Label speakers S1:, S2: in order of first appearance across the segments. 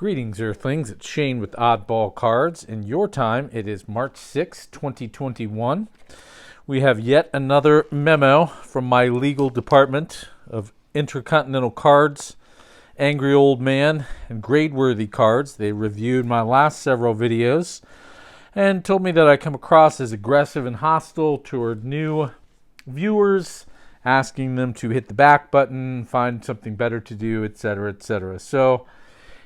S1: Greetings, Earthlings. It's Shane with Oddball Cards. In your time, it is March 6, 2021. We have yet another memo from my legal department of Intercontinental Cards, Angry Old Man, and Grade-Worthy Cards. They reviewed my last several videos and told me that I come across as aggressive and hostile toward new viewers, asking them to hit the back button, find something better to do, etc., etc. So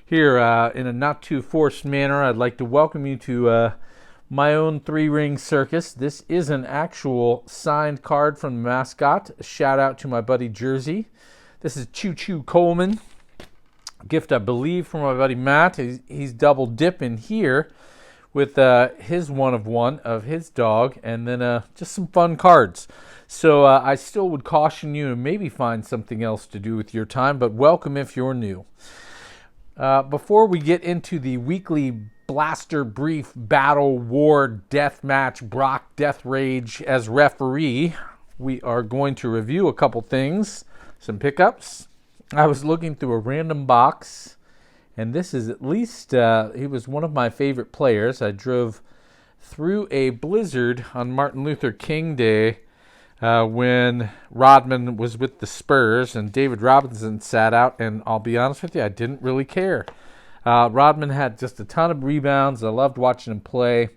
S1: here, in a not too forced manner, I'd like to welcome you to my own three-ring circus. This is an actual signed card from the mascot. A shout out to my buddy Jersey. This is Choo Choo Coleman. A gift, I believe, from my buddy Matt. He's double dipping here with his one of his dog, and then just some fun cards. So I still would caution you to maybe find something else to do with your time, but welcome if you're new. Before we get into the weekly blaster brief battle war death match Brock Death Rage as referee, we are going to review a couple things, some pickups. I was looking through a random box, and this is at least, he was one of my favorite players. I drove through a blizzard on Martin Luther King Day when Rodman was with the Spurs and David Robinson sat out, and I'll be honest with you, I didn't really care. Rodman had just a ton of rebounds. I loved watching him play.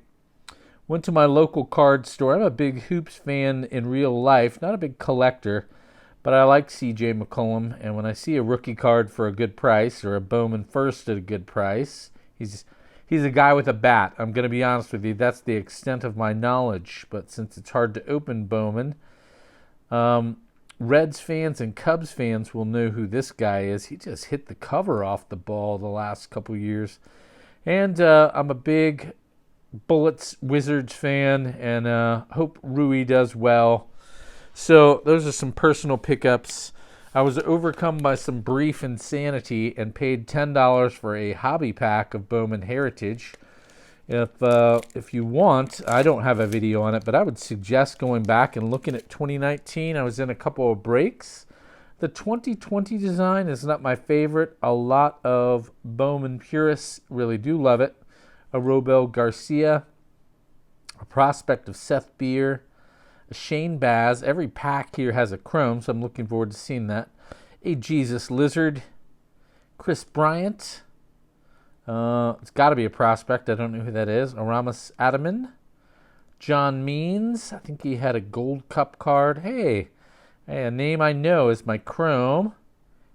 S1: Went to my local card store. I'm a big Hoops fan in real life, not a big collector, but I like C.J. McCollum, and when I see a rookie card for a good price or a Bowman first at a good price, he's a guy with a bat. I'm going to be honest with you, that's the extent of my knowledge, but since it's hard to open Bowman, Reds fans and Cubs fans will know who this guy is. He just hit the cover off the ball the last couple years. And I'm a big Bullets Wizards fan, and hope Rui does well. So those are some personal pickups. I was overcome by some brief insanity and paid $10 for a hobby pack of Bowman Heritage. If you want, I don't have a video on it, but I would suggest going back and looking at 2019. I was in a couple of breaks. The 2020 design is not my favorite. A lot of Bowman purists really do love it. A Robel Garcia, a prospect of Seth Beer, a Shane Baz. Every pack here has a chrome, so I'm looking forward to seeing that. A Jesus Lizard, Chris Bryant. It's got to be a prospect. I don't know who that is. Aramis Adaman. John Means. I think he had a Gold Cup card. Hey, a name I know is my Chrome.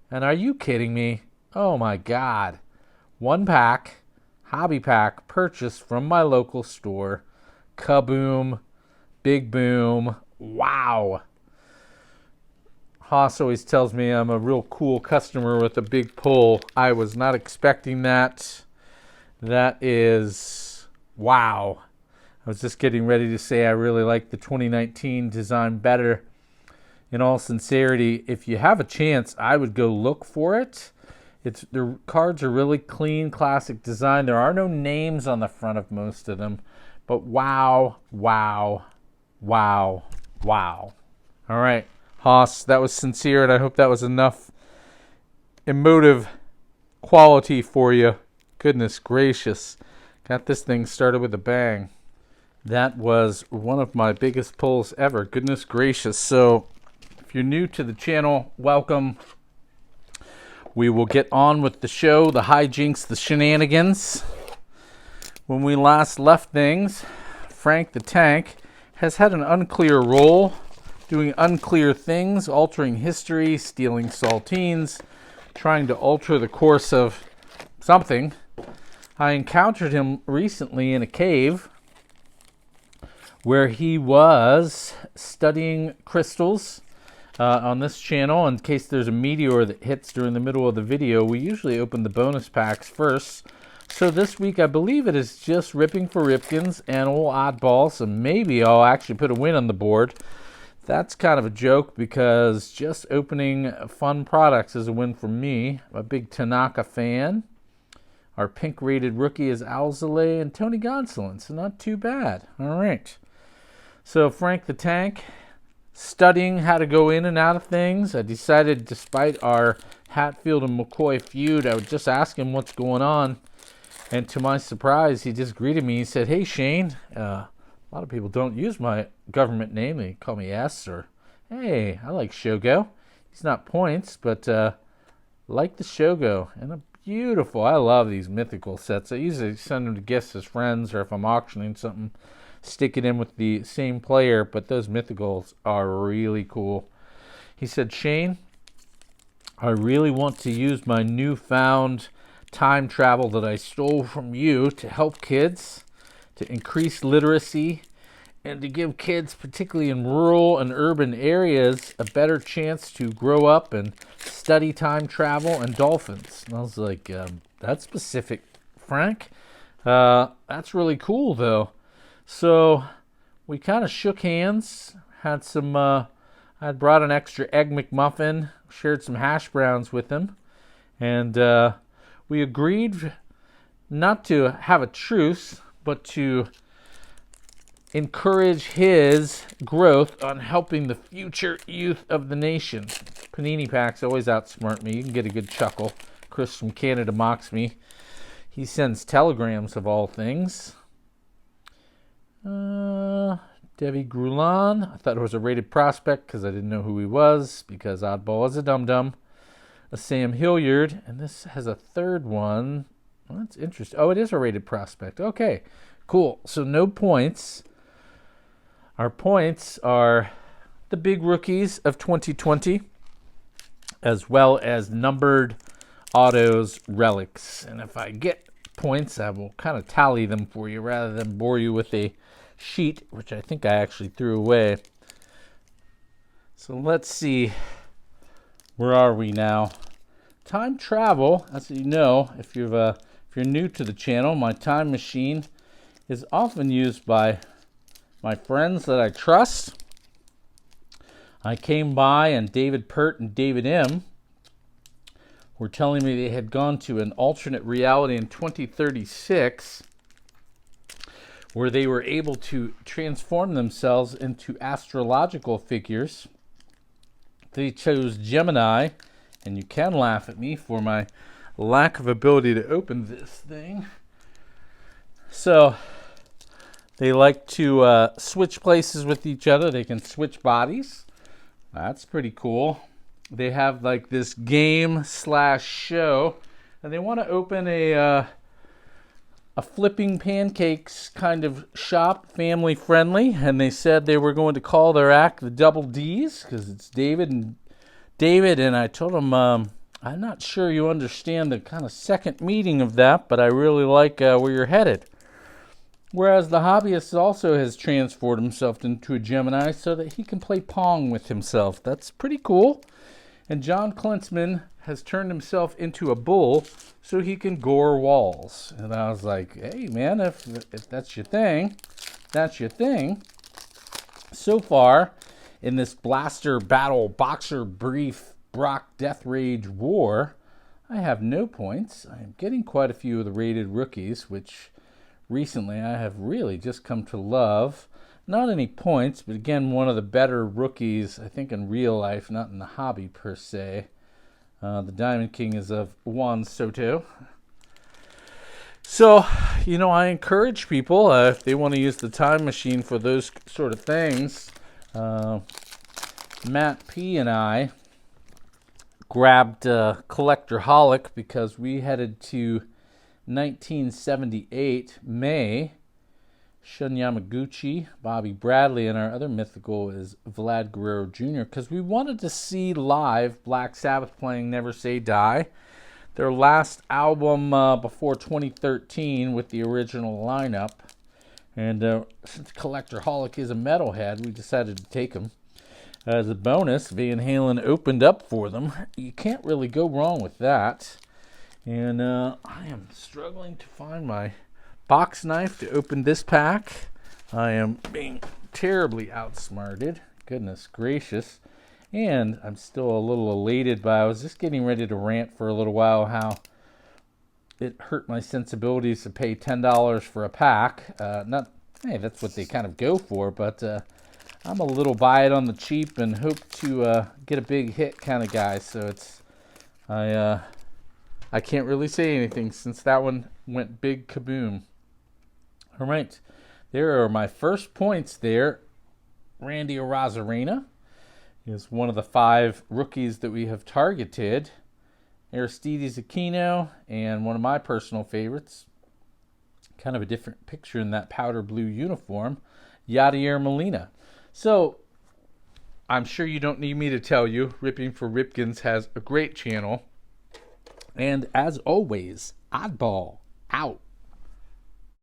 S1: And are you kidding me? Oh, my God. One pack, hobby pack, purchased from my local store. Kaboom. Big boom. Wow. Haas always tells me I'm a real cool customer with a big pull. I was not expecting that. That is, wow. I was just getting ready to say I really like the 2019 design better. In all sincerity, if you have a chance, I would go look for it. The cards are really clean, classic design. There are no names on the front of most of them. But wow, wow, wow, wow. All right. Haas, that was sincere, and I hope that was enough emotive quality for you. Goodness gracious. Got this thing started with a bang. That was one of my biggest pulls ever. Goodness gracious. So, if you're new to the channel, welcome. We will get on with the show, the hijinks, the shenanigans. When we last left things, Frank the Tank has had an unclear role, doing unclear things, altering history, stealing saltines, trying to alter the course of something. I encountered him recently in a cave where he was studying crystals. On this channel, in case there's a meteor that hits during the middle of the video, we usually open the bonus packs first. So this week, I believe it is just ripping for Ripkens and old Oddball, so maybe I'll actually put a win on the board. That's kind of a joke because just opening fun products is a win for me. I'm a big Tanaka fan. Our pink-rated rookie is Alzale and Tony Gonsolin, so not too bad. All right. So Frank the Tank, studying how to go in and out of things. I decided, despite our Hatfield and McCoy feud, I would just ask him what's going on. And to my surprise, he just greeted me. He said, "Hey, Shane, a lot of people don't use my government name. They call me S, or, hey, I like Shogo. He's not points, but like the Shogo." And a beautiful, I love these mythical sets. I usually send them to gifts as friends, or if I'm auctioning something, stick it in with the same player, but those mythicals are really cool. He said, "Shane, I really want to use my newfound time travel that I stole from you to help kids, to increase literacy, and to give kids, particularly in rural and urban areas, a better chance to grow up and study time travel and dolphins." And I was like, that's specific, Frank. That's really cool, though. So we kind of shook hands, had some, I'd brought an extra Egg McMuffin, shared some hash browns with him, and we agreed not to have a truce, but to encourage his growth on helping the future youth of the nation. Panini packs always outsmart me. You can get a good chuckle. Chris from Canada mocks me. He sends telegrams of all things. Debbie Grulon. I thought it was a rated prospect because I didn't know who he was, because Oddball was a dum-dum. A Sam Hilliard, and this has a third one. Well, that's interesting. Oh, it is a rated prospect. Okay, cool. So no points. Our points are the big rookies of 2020, as well as numbered autos relics. And if I get points, I will kind of tally them for you rather than bore you with a sheet, which I think I actually threw away. So let's see. Where are we now? Time travel, as you know, if you're new to the channel, my time machine is often used by my friends that I trust. I came by, and David Pert and David M were telling me they had gone to an alternate reality in 2036 where they were able to transform themselves into astrological figures. They chose Gemini, and you can laugh at me for my lack of ability to open this thing. So they like to switch places with each other. They can switch bodies. That's pretty cool. They have like this game/show, and they want to open a flipping pancakes kind of shop, family friendly, and they said they were going to call their act the Double D's because it's David, and I told them, I'm not sure you understand the kind of second meaning of that, but I really like where you're headed. Whereas the hobbyist also has transformed himself into a Gemini so that he can play Pong with himself. That's pretty cool. And John Klinsman has turned himself into a bull so he can gore walls. And I was like, hey, man, if that's your thing, that's your thing. So far, in this blaster battle boxer brief Brock Death Rage war, I have no points. I am getting quite a few of the rated rookies, which recently I have really just come to love. Not any points, but again, one of the better rookies, I think, in real life, not in the hobby per se. The Diamond King is of Juan Soto. So, I encourage people, if they want to use the time machine for those sort of things. Matt P. and I grabbed Collectorholic because we headed to 1978, May. Shun Yamaguchi, Bobby Bradley, and our other mythical is Vlad Guerrero Jr. because we wanted to see live Black Sabbath playing Never Say Die, their last album before 2013 with the original lineup. And since Collectorholic is a metalhead, we decided to take him. As a bonus, Van Halen opened up for them. You can't really go wrong with that. And I am struggling to find my box knife to open this pack. I am being terribly outsmarted. Goodness gracious. And I'm still a little elated, but I was just getting ready to rant for a little while how it hurt my sensibilities to pay $10 for a pack. Hey, that's what they kind of go for, but I'm a little buy it on the cheap and hope to get a big hit kind of guy. So it's I can't really say anything since that one went big kaboom. All right, there are my first points there. Randy Arozarena is one of the 5 rookies that we have targeted. Aristides Aquino, and one of my personal favorites, kind of a different picture in that powder blue uniform, Yadier Molina. So I'm sure you don't need me to tell you, Ripping for Ripkins has a great channel. And as always, Oddball out.